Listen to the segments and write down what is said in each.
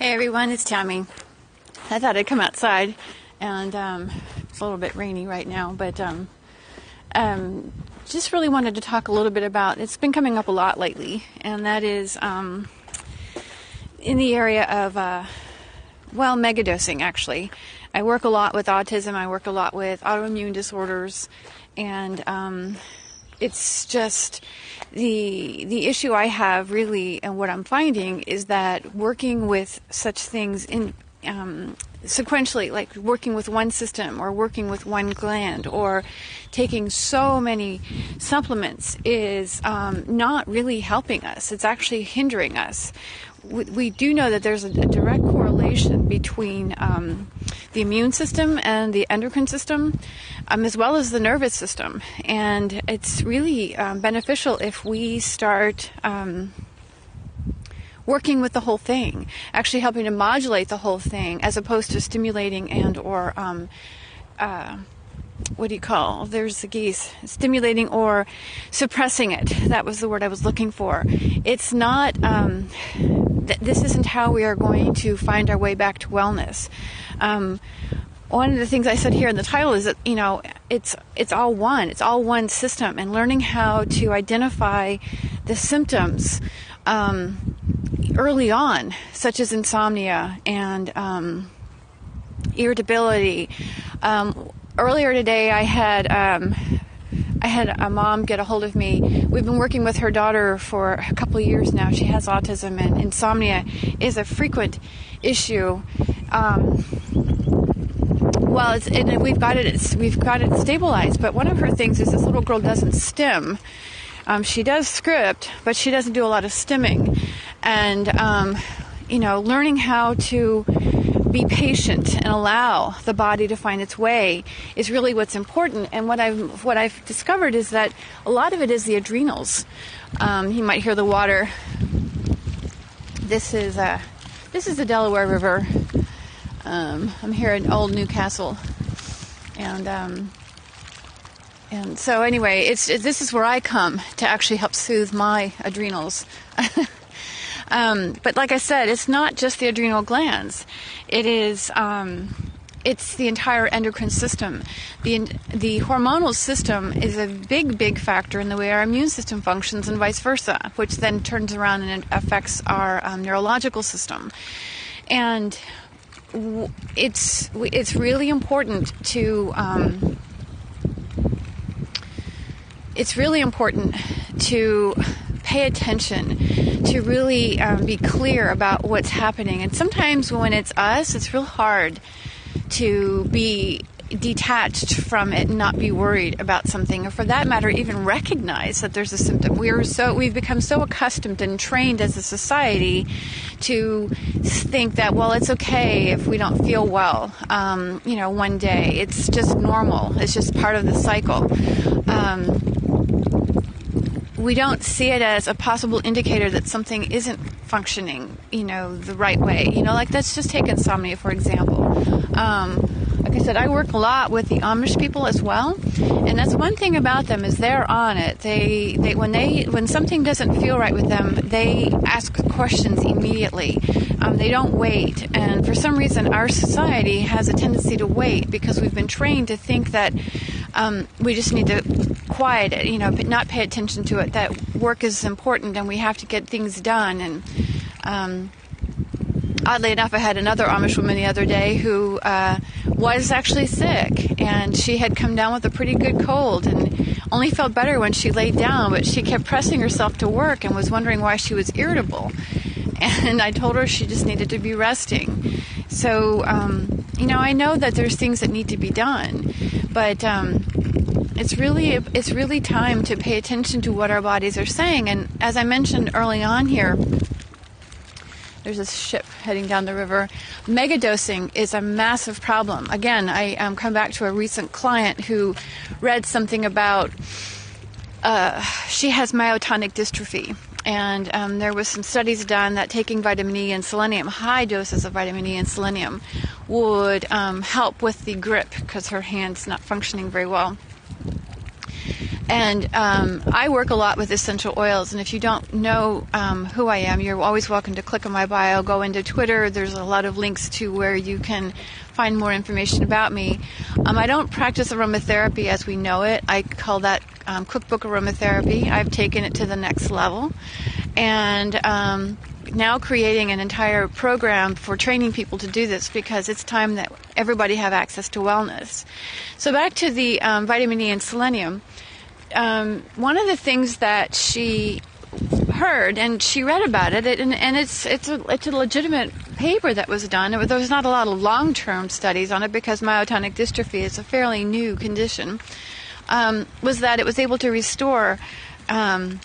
Hey everyone, it's Tammy. I thought I'd come outside, and it's a little bit rainy right now, but just really wanted to talk a little bit about, it's been coming up a lot lately, and that is in the area of, megadosing actually. I work a lot with autism, I work a lot with autoimmune disorders, and it's just the issue I have really, and what I'm finding is that working with such things in sequentially, like working with one system or working with one gland or taking so many supplements is not really helping us. It's actually hindering us. We do know that there's a direct correlation between the immune system and the endocrine system, as well as the nervous system. And it's really beneficial if we start working with the whole thing, actually helping to modulate the whole thing, as opposed to stimulating and or there's the geese, stimulating or suppressing it. That was the word I was looking for. It's not, this isn't how we are going to find our way back to wellness. One of the things I said here in the title is that, it's all one system, and learning how to identify the symptoms early on, such as insomnia and irritability. Earlier today, I had a mom get a hold of me. We've been working with her daughter for a couple of years now. She has autism, and insomnia is a frequent issue. We've got it stabilized. But one of her things is this little girl doesn't stim. She does script, but she doesn't do a lot of stimming. And learning how to be patient and allow the body to find its way is really what's important. And what I've discovered is that a lot of it is the adrenals. You might hear the water. This is the Delaware River. I'm here in Old Newcastle, and so anyway, this is where I come to actually help soothe my adrenals. But like I said, it's not just the adrenal glands. It is, it's the entire endocrine system. The hormonal system is a big factor in the way our immune system functions, and vice versa, which then turns around and affects our neurological system. And it's really important to pay attention, to really be clear about what's happening. And sometimes when it's us, it's real hard to be detached from it and not be worried about something, or for that matter, even recognize that there's a symptom. We've become so accustomed and trained as a society to think that, well, it's okay if we don't feel well, one day. It's just normal. It's just part of the cycle. We don't see it as a possible indicator that something isn't functioning, the right way. Let's just take insomnia, for example. Like I said, I work a lot with the Amish people as well, and that's one thing about them is they're on it. They when something doesn't feel right with them, they ask questions immediately. They don't wait, and for some reason, our society has a tendency to wait because we've been trained to think that we just need to quiet it, but not pay attention to it. That work is important, and we have to get things done. And oddly enough, I had another Amish woman the other day who was actually sick, and she had come down with a pretty good cold and only felt better when she laid down, but she kept pressing herself to work and was wondering why she was irritable. And I told her she just needed to be resting. So, I know that there's things that need to be done, but it's really time to pay attention to what our bodies are saying. And as I mentioned early on here, there's a ship heading down the river. Megadosing is a massive problem. Again, I come back to a recent client who read something about she has myotonic dystrophy. And there was some studies done that taking vitamin E and selenium, high doses of vitamin E and selenium, would help with the grip because her hand's not functioning very well. And I work a lot with essential oils, and if you don't know who I am, you're always welcome to click on my bio, go into Twitter. There's a lot of links to where you can find more information about me. I don't practice aromatherapy as we know it. I call that cookbook aromatherapy. I've taken it to the next level, and now creating an entire program for training people to do this, because it's time that everybody have access to wellness. So back to the vitamin E and selenium. One of the things that she heard, and she read about it, and it's a legitimate paper that was done. There was not a lot of long-term studies on it because myotonic dystrophy is a fairly new condition. Was that it was able to restore, it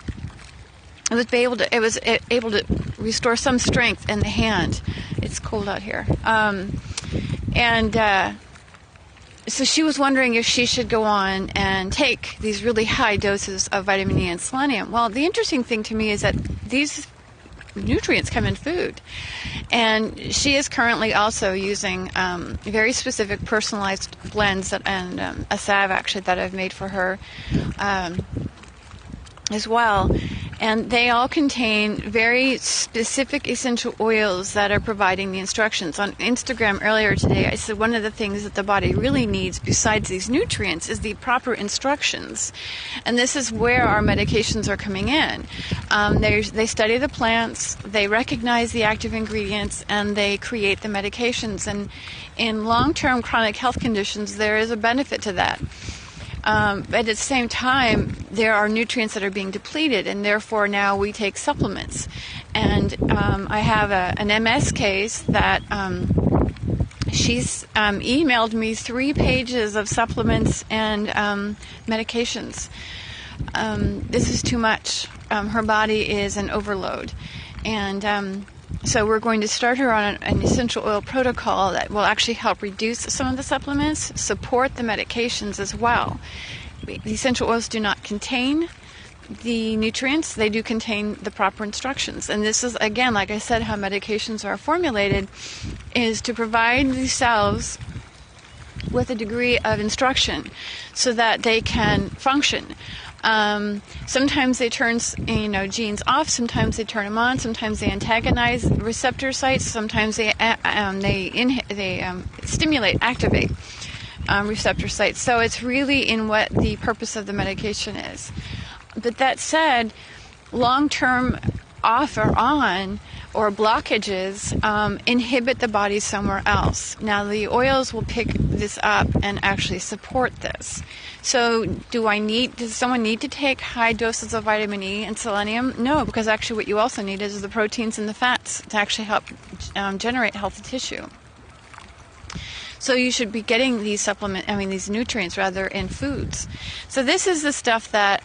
was able to restore some strength in the hand. It's cold out here, so she was wondering if she should go on and take these really high doses of vitamin E and selenium. Well, the interesting thing to me is that these nutrients come in food. And she is currently also using very specific personalized blends and a salve, actually, that I've made for her as well. And they all contain very specific essential oils that are providing the instructions. On Instagram earlier today, I said one of the things that the body really needs besides these nutrients is the proper instructions. And this is where our medications are coming in. They study the plants, they recognize the active ingredients, and they create the medications. And in long-term chronic health conditions, there is a benefit to that. But at the same time, there are nutrients that are being depleted, and therefore now we take supplements. And I have an MS case that she's emailed me 3 pages of supplements and medications. This is too much. Her body is an overload. And so we're going to start her on an essential oil protocol that will actually help reduce some of the supplements, support the medications as well. The essential oils do not contain the nutrients. They do contain the proper instructions. And this is, again, like I said, how medications are formulated, is to provide the cells with a degree of instruction so that they can function. Sometimes they turn, genes off. Sometimes they turn them on. Sometimes they antagonize receptor sites. Sometimes they stimulate, activate receptor sites. So it's really in what the purpose of the medication is. But that said, long-term off or on or blockages inhibit the body somewhere else. Now the oils will pick this up and actually support this. So does someone need to take high doses of vitamin E and selenium? No, because actually what you also need is the proteins and the fats to actually help generate healthy tissue. So you should be getting these nutrients rather in foods. So this is the stuff that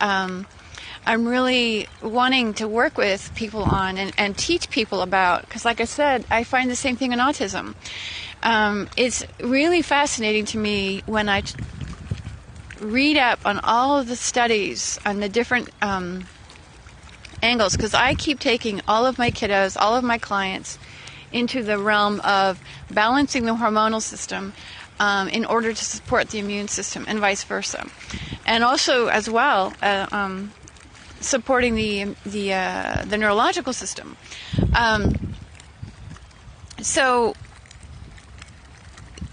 I'm really wanting to work with people on and teach people about, because like I said, I find the same thing in autism. It's really fascinating to me when I read up on all of the studies on the different angles, because I keep taking all of my kiddos, all of my clients, into the realm of balancing the hormonal system in order to support the immune system, and vice versa. And also, as well, supporting the neurological system. So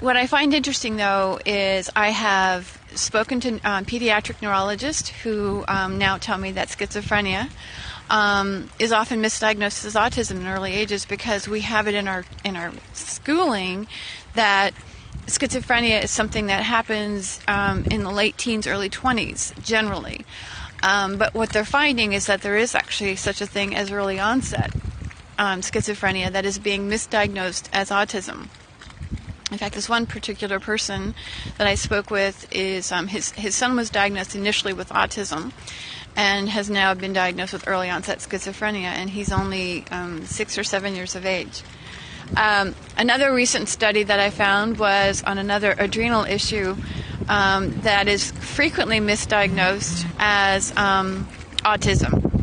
what I find interesting, though, is I have spoken to pediatric neurologists who now tell me that schizophrenia is often misdiagnosed as autism in early ages, because we have it in our schooling that schizophrenia is something that happens in the late teens, early 20s, generally. But what they're finding is that there is actually such a thing as early onset schizophrenia that is being misdiagnosed as autism. In fact, this one particular person that I spoke with is his son was diagnosed initially with autism and has now been diagnosed with early onset schizophrenia, and he's only 6 or 7 years of age. Another recent study that I found was on another adrenal issue that is frequently misdiagnosed as autism.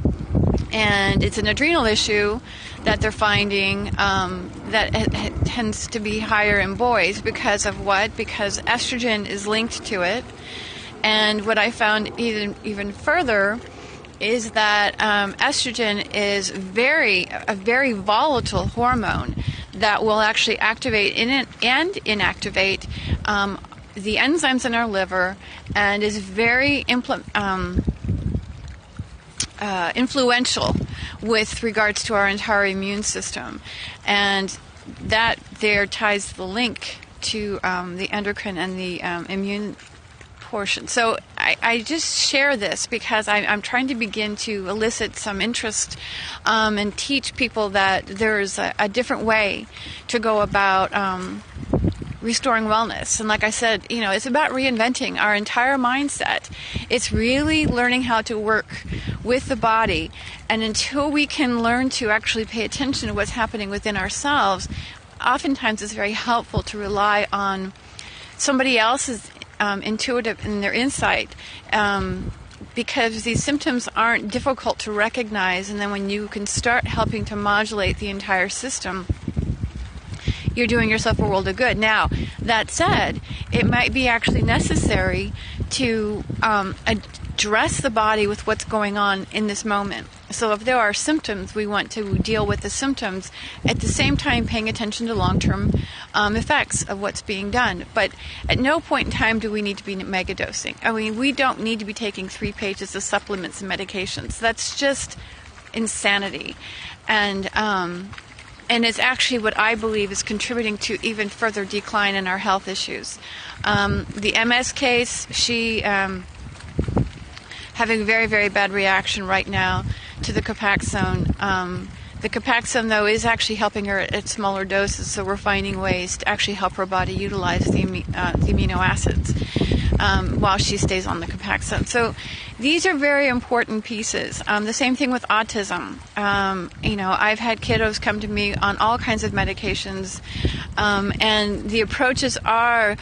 And it's an adrenal issue that they're finding that it tends to be higher in boys because of what? Because estrogen is linked to it. And what I found even further is that estrogen is a very volatile hormone that will actually activate and inactivate the enzymes in our liver, and is very influential with regards to our entire immune system. And that there ties the link to the endocrine and the immune portion. So I just share this because I'm trying to begin to elicit some interest and teach people that there's a different way to go about restoring wellness. And like I said, it's about reinventing our entire mindset. It's really learning how to work with the body. And until we can learn to actually pay attention to what's happening within ourselves, oftentimes it's very helpful to rely on somebody else's intuitive and their insight, because these symptoms aren't difficult to recognize. And then when you can start helping to modulate the entire system, you're doing yourself a world of good. Now, that said, it might be actually necessary to address the body with what's going on in this moment. So if there are symptoms, we want to deal with the symptoms at the same time paying attention to long-term effects of what's being done. But at no point in time do we need to be megadosing. I mean, we don't need to be taking 3 pages of supplements and medications. That's just insanity. And it's actually what I believe is contributing to even further decline in our health issues. The MS case, she having a very, very bad reaction right now to the Copaxone. The Copaxone, though, is actually helping her at smaller doses, so we're finding ways to actually help her body utilize the amino acids while she stays on the Copaxone. So these are very important pieces. The same thing with autism. I've had kiddos come to me on all kinds of medications, and the approaches are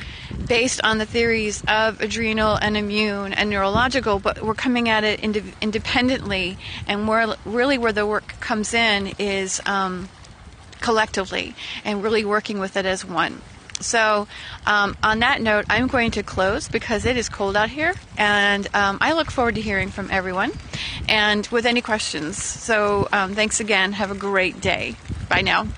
based on the theories of adrenal and immune and neurological, but we're coming at it independently, and where the work comes in is collectively and really working with it as one. So on that note, I'm going to close because it is cold out here, and I look forward to hearing from everyone and with any questions. So thanks again. Have a great day. Bye now.